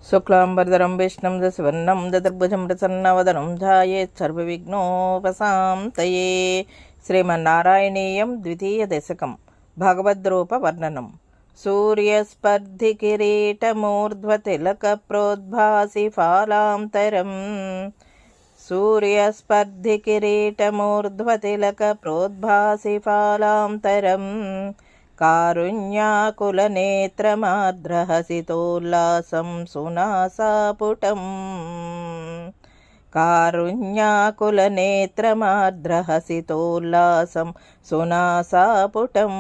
शुक्लांबरधरं विष्णुं दशवर्णं चतुर्भुजं प्रसन्नवदनं ध्यायेत् सर्वविघ्नोपशान्तये। श्रीमन्नारायणीयं द्वितीयदशकं भगवद्रूपवर्णनं। सूर्यस्पर्धिकिरीटमूर्ध्वतिलकप्रोद्भासि फालान्तरम् सूर्यस्पर्धिकिरीटमूर्ध्वतिलकप्रोद्भासि फालान्तरम् कारुण्याकुलनेत्रमाद्रहसितोल्लासं सुनासापुटम् कारुण्याकुलनेत्रमाद्रहसितोल्लासं सुनासापुटम्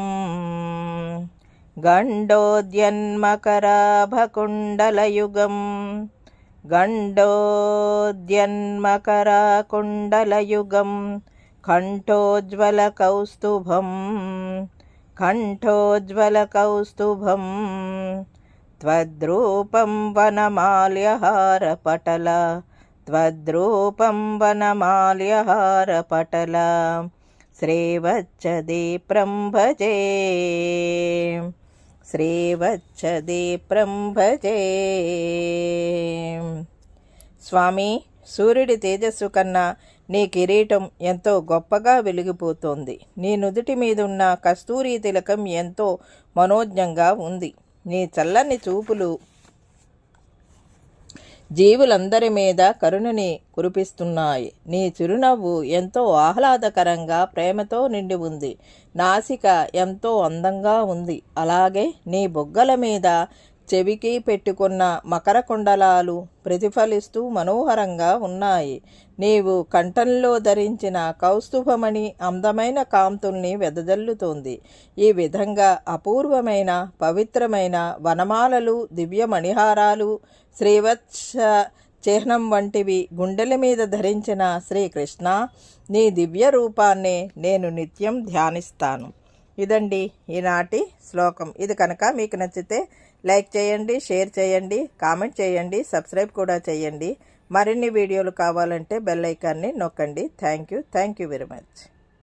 गण्डोद्यन्मकराभकुण्डलयुगम् गण्डोद्यन्मकराकुण्डलयुगम् कण्ठोज्ज्वलकौस्तुभम् कण्ठोज्ज्वलकौस्तुभं त्वद्रूपं वनमाल्यहारपटल त्वद्रूपं वनमाल्यहारपटल श्रीवत्सदीप्रं भजे श्रीवत्सदीप्रं भजे। స్వామి, సూర్యుడి తేజస్సు కన్నా నీ కిరీటం ఎంతో గొప్పగా వెలిగిపోతోంది. నీ నుదుటి మీదున్న కస్తూరి తిలకం ఎంతో మనోజ్ఞంగా ఉంది. నీ చల్లని చూపులు జీవులందరి మీద కరుణని కురిపిస్తున్నాయి. నీ చిరునవ్వు ఎంతో ఆహ్లాదకరంగా ప్రేమతో నిండి ఉంది. నాసిక ఎంతో అందంగా ఉంది. అలాగే నీ బొగ్గల మీద చెవికి పెట్టుకున్న మకర కుండలాలు ప్రతిఫలిస్తూ మనోహరంగా ఉన్నాయి. నీవు కంఠంలో ధరించిన కౌస్తుభమణి అందమైన కాంతుల్ని వెదజల్లుతోంది. ఈ విధంగా అపూర్వమైన పవిత్రమైన వనమాలలు, దివ్య మణిహారాలు, శ్రీవత్స చిహ్నం వంటివి గుండెల మీద ధరించిన శ్రీకృష్ణ, నీ దివ్య రూపాన్నే నేను నిత్యం ధ్యానిస్తాను. ఇదండి ఈనాటి శ్లోకం. ఇది కనుక మీకు నచ్చితే లైక్ చేయండి, షేర్ చేయండి, కామెంట్ చేయండి, సబ్స్క్రైబ్ కూడా చేయండి. మరిన్ని వీడియోలు కావాలంటే బెల్ ఐకాన్ని నొక్కండి. Thank you very much.